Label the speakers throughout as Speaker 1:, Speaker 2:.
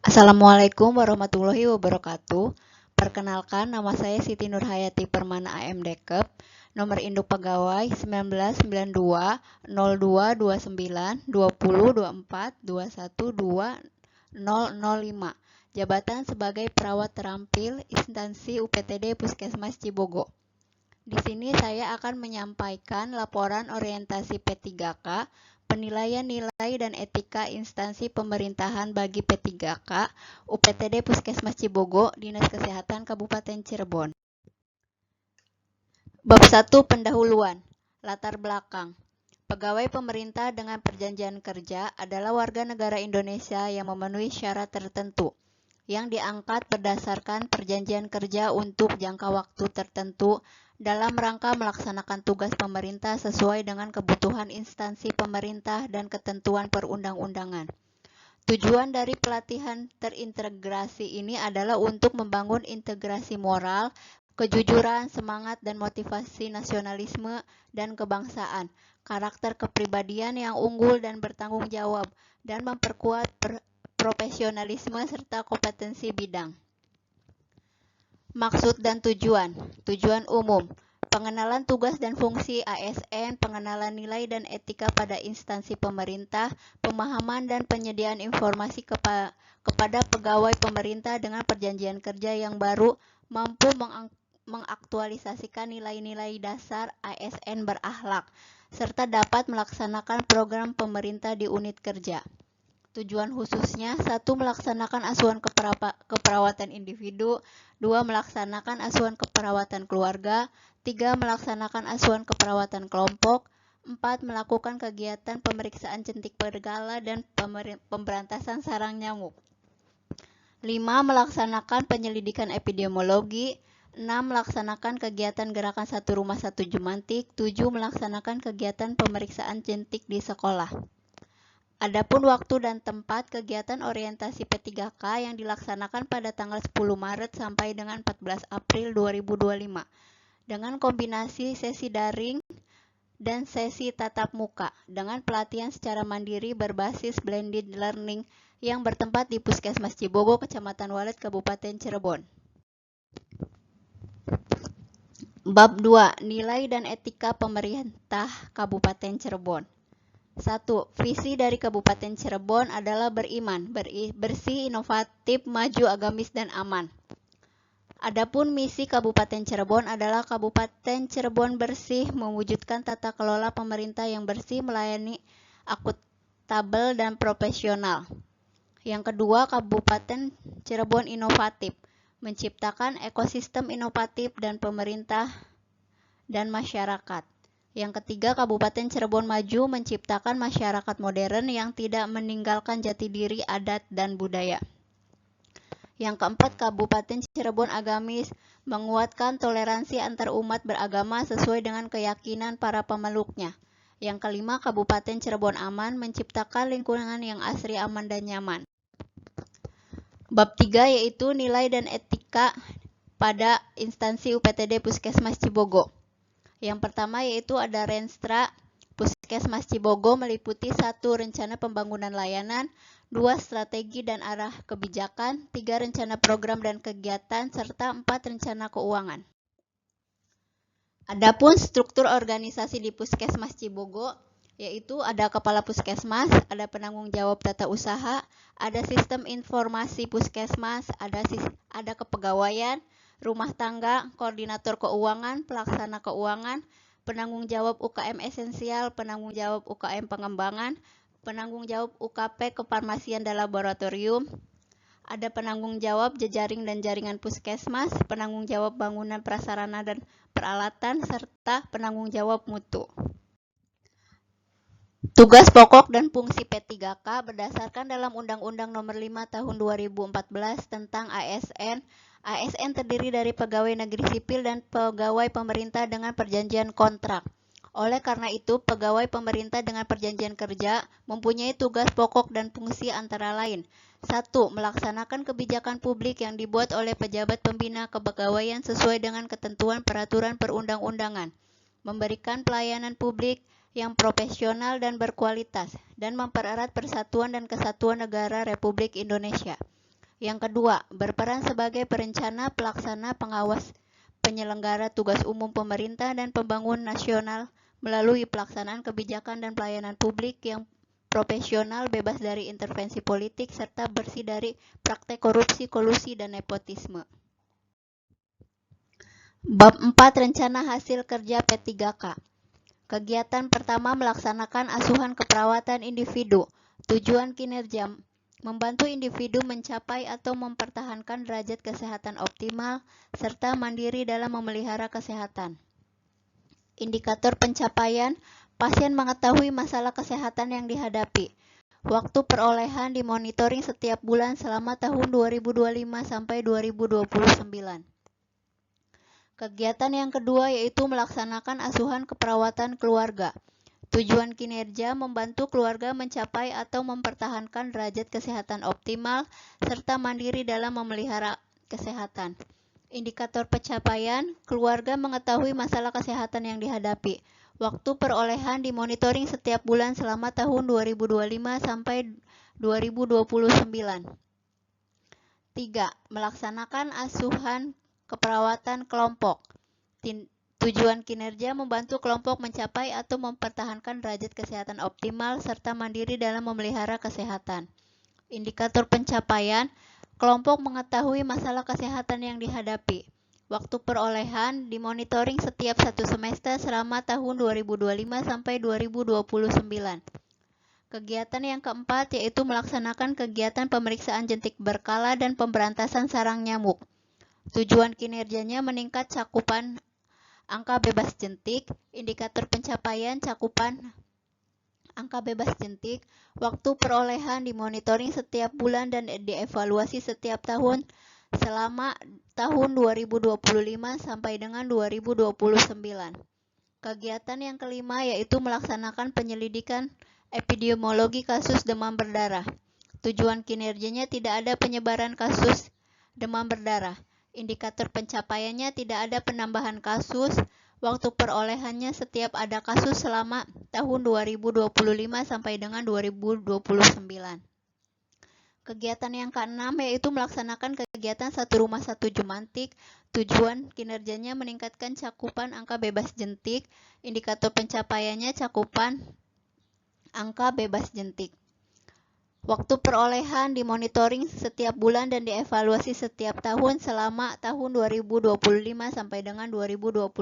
Speaker 1: Assalamualaikum warahmatullahi wabarakatuh. Perkenalkan, nama saya Siti Nurhayati Permana AMDKEP, nomor induk pegawai 1992-0229-2024-212-005, jabatan sebagai perawat terampil instansi UPTD Puskesmas Cibogo. Di sini saya akan menyampaikan laporan orientasi P3K, penilaian nilai dan etika instansi pemerintahan bagi P3K, UPTD Puskesmas Cibogo, Dinas Kesehatan Kabupaten Cirebon. Bab 1 Pendahuluan. Latar belakang. Pegawai pemerintah dengan perjanjian kerja adalah warga negara Indonesia yang memenuhi syarat tertentu yang diangkat berdasarkan perjanjian kerja untuk jangka waktu tertentu dalam rangka melaksanakan tugas pemerintah sesuai dengan kebutuhan instansi pemerintah dan ketentuan perundang-undangan. Tujuan dari pelatihan terintegrasi ini adalah untuk membangun integrasi moral, kejujuran, semangat dan motivasi nasionalisme dan kebangsaan, karakter kepribadian yang unggul dan bertanggung jawab, dan memperkuat profesionalisme serta kompetensi bidang. Maksud dan tujuan. Tujuan umum. Pengenalan tugas dan fungsi ASN, pengenalan nilai dan etika pada instansi pemerintah, pemahaman dan penyediaan informasi kepada pegawai pemerintah dengan perjanjian kerja yang baru, mampu mengaktualisasikan nilai-nilai dasar ASN berakhlak, serta dapat melaksanakan program pemerintah di unit kerja. Tujuan khususnya, 1. Melaksanakan asuhan keperawatan individu, 2. Melaksanakan asuhan keperawatan keluarga, 3. Melaksanakan asuhan keperawatan kelompok, 4. Melakukan kegiatan pemeriksaan jentik berkala dan pemberantasan sarang nyamuk, 5. Melaksanakan penyelidikan epidemiologi, 6. Melaksanakan kegiatan gerakan satu rumah satu jumantik, 7. Melaksanakan kegiatan pemeriksaan jentik di sekolah. Adapun waktu dan tempat kegiatan orientasi P3K yang dilaksanakan pada tanggal 10 Maret sampai dengan 14 April 2025 dengan kombinasi sesi daring dan sesi tatap muka dengan pelatihan secara mandiri berbasis blended learning yang bertempat di Puskesmas Cibogo, Kecamatan Walet, Kabupaten Cirebon. Bab 2. Nilai dan etika pemerintah Kabupaten Cirebon. 1. Visi dari Kabupaten Cirebon adalah beriman, bersih, inovatif, maju, agamis, dan aman. Adapun misi Kabupaten Cirebon adalah Kabupaten Cirebon bersih, mewujudkan tata kelola pemerintah yang bersih, melayani, akuntabel, dan profesional. Yang kedua, Kabupaten Cirebon inovatif, menciptakan ekosistem inovatif dan pemerintah dan masyarakat. Yang ketiga, Kabupaten Cirebon maju, menciptakan masyarakat modern yang tidak meninggalkan jati diri, adat, dan budaya. Yang keempat, Kabupaten Cirebon agamis, menguatkan toleransi antar umat beragama sesuai dengan keyakinan para pemeluknya. Yang kelima, Kabupaten Cirebon aman, menciptakan lingkungan yang asri, aman, dan nyaman. Bab 3 yaitu nilai dan etika pada instansi UPTD Puskesmas Cibogo. Yang pertama yaitu ada Renstra Puskesmas Cibogo meliputi 1. Rencana pembangunan layanan, 2. Strategi dan arah kebijakan, 3. Rencana program dan kegiatan, serta 4. Rencana keuangan. Adapun struktur organisasi di Puskesmas Cibogo yaitu ada Kepala Puskesmas, ada penanggung jawab tata usaha, ada sistem informasi Puskesmas, ada kepegawaian, rumah tangga, koordinator keuangan, pelaksana keuangan, penanggung jawab UKM esensial, penanggung jawab UKM pengembangan, penanggung jawab UKP kefarmasian dan laboratorium, ada penanggung jawab jejaring dan jaringan Puskesmas, penanggung jawab bangunan prasarana dan peralatan, serta penanggung jawab mutu. Tugas pokok dan fungsi P3K berdasarkan dalam Undang-Undang Nomor 5 Tahun 2014 tentang ASN. ASN terdiri dari pegawai negeri sipil dan pegawai pemerintah dengan perjanjian kontrak. Oleh karena itu, pegawai pemerintah dengan perjanjian kerja mempunyai tugas pokok dan fungsi antara lain. 1. Melaksanakan kebijakan publik yang dibuat oleh pejabat pembina kepegawaian sesuai dengan ketentuan peraturan perundang-undangan. Memberikan pelayanan publik yang profesional dan berkualitas, dan mempererat persatuan dan kesatuan negara Republik Indonesia. Yang kedua, berperan sebagai perencana, pelaksana, pengawas, penyelenggara tugas umum pemerintah dan pembangun nasional melalui pelaksanaan kebijakan dan pelayanan publik yang profesional, bebas dari intervensi politik, serta bersih dari praktek korupsi, kolusi, dan nepotisme. Bab 4 Rencana Hasil Kerja P3K. Kegiatan pertama melaksanakan asuhan keperawatan individu. Tujuan kinerja membantu individu mencapai atau mempertahankan derajat kesehatan optimal serta mandiri dalam memelihara kesehatan. Indikator pencapaian, pasien mengetahui masalah kesehatan yang dihadapi. Waktu perolehan dimonitoring setiap bulan selama tahun 2025 sampai 2029. Kegiatan yang kedua yaitu melaksanakan asuhan keperawatan keluarga. Tujuan kinerja membantu keluarga mencapai atau mempertahankan derajat kesehatan optimal serta mandiri dalam memelihara kesehatan. Indikator pencapaian, keluarga mengetahui masalah kesehatan yang dihadapi. Waktu perolehan dimonitoring setiap bulan selama tahun 2025 sampai 2029. 3. Melaksanakan asuhan keperawatan kelompok. Tujuan kinerja membantu kelompok mencapai atau mempertahankan derajat kesehatan optimal serta mandiri dalam memelihara kesehatan. Indikator pencapaian, kelompok mengetahui masalah kesehatan yang dihadapi. Waktu perolehan dimonitoring setiap 1 semester selama tahun 2025 sampai 2029. Kegiatan yang keempat yaitu melaksanakan kegiatan pemeriksaan jentik berkala dan pemberantasan sarang nyamuk. Tujuan kinerjanya meningkat cakupan angka bebas jentik, indikator pencapaian cakupan angka bebas jentik, waktu perolehan dimonitoring setiap bulan dan dievaluasi setiap tahun selama tahun 2025 sampai dengan 2029. Kegiatan yang kelima yaitu melaksanakan penyelidikan epidemiologi kasus demam berdarah. Tujuan kinerjanya tidak ada penyebaran kasus demam berdarah. Indikator pencapaiannya tidak ada penambahan kasus. Waktu perolehannya setiap ada kasus selama tahun 2025 sampai dengan 2029. Kegiatan yang keenam yaitu melaksanakan kegiatan satu rumah satu jumantik. Tujuan kinerjanya meningkatkan cakupan angka bebas jentik. Indikator pencapaiannya cakupan angka bebas jentik. Waktu perolehan dimonitoring setiap bulan dan dievaluasi setiap tahun selama tahun 2025 sampai dengan 2029.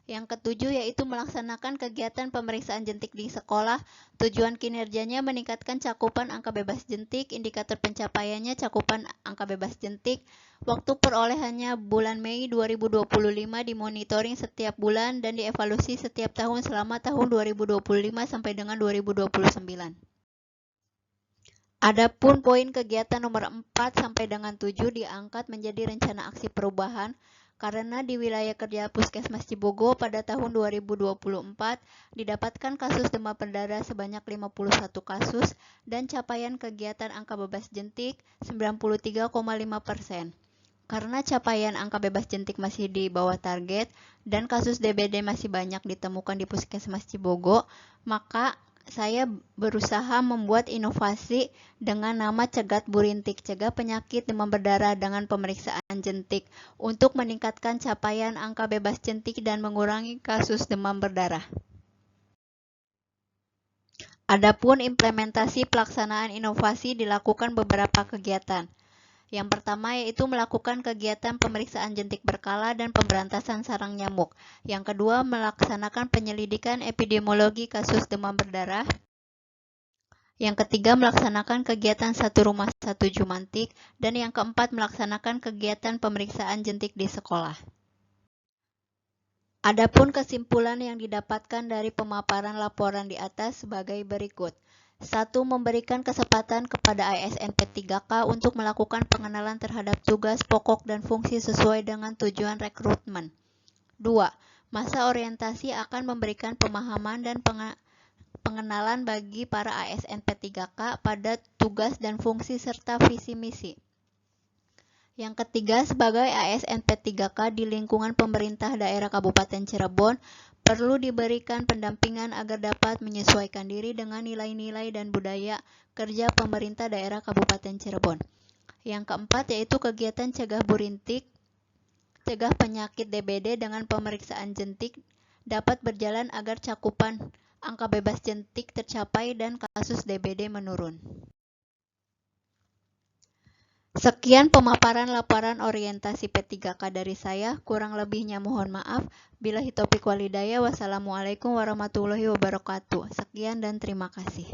Speaker 1: Yang ketujuh yaitu melaksanakan kegiatan pemeriksaan jentik di sekolah. Tujuan kinerjanya meningkatkan cakupan angka bebas jentik, indikator pencapaiannya cakupan angka bebas jentik. Waktu perolehannya bulan Mei 2025 dimonitoring setiap bulan dan dievaluasi setiap tahun selama tahun 2025 sampai dengan 2029. Adapun poin kegiatan nomor 4 sampai dengan 7 diangkat menjadi rencana aksi perubahan karena di wilayah kerja Puskesmas Cibogo pada tahun 2024 didapatkan kasus demam berdarah sebanyak 51 kasus dan capaian kegiatan angka bebas jentik 93,5%. Karena capaian angka bebas jentik masih di bawah target dan kasus DBD masih banyak ditemukan di Puskesmas Cibogo, maka saya berusaha membuat inovasi dengan nama Cegat Burintik, cegah penyakit demam berdarah dengan pemeriksaan jentik untuk meningkatkan capaian angka bebas jentik dan mengurangi kasus demam berdarah. Adapun implementasi pelaksanaan inovasi dilakukan beberapa kegiatan. Yang pertama yaitu melakukan kegiatan pemeriksaan jentik berkala dan pemberantasan sarang nyamuk. Yang kedua melaksanakan penyelidikan epidemiologi kasus demam berdarah. Yang ketiga melaksanakan kegiatan satu rumah satu jumantik. Dan yang keempat melaksanakan kegiatan pemeriksaan jentik di sekolah. Adapun kesimpulan yang didapatkan dari pemaparan laporan di atas sebagai berikut. 1. Memberikan kesempatan kepada ASN P3K untuk melakukan pengenalan terhadap tugas pokok dan fungsi sesuai dengan tujuan rekrutmen. 2. Masa orientasi akan memberikan pemahaman dan pengenalan bagi para ASN P3K pada tugas dan fungsi serta visi misi. Yang ketiga, sebagai ASN P3K di lingkungan pemerintah daerah Kabupaten Cirebon, perlu diberikan pendampingan agar dapat menyesuaikan diri dengan nilai-nilai dan budaya kerja pemerintah daerah Kabupaten Cirebon. Yang keempat yaitu kegiatan cegah burintik, cegah penyakit DBD dengan pemeriksaan jentik dapat berjalan agar cakupan angka bebas jentik tercapai dan kasus DBD menurun. Sekian pemaparan laporan orientasi P3K dari saya, kurang lebihnya mohon maaf. Billahi taufiq walhidayah, wassalamualaikum warahmatullahi wabarakatuh. Sekian dan terima kasih.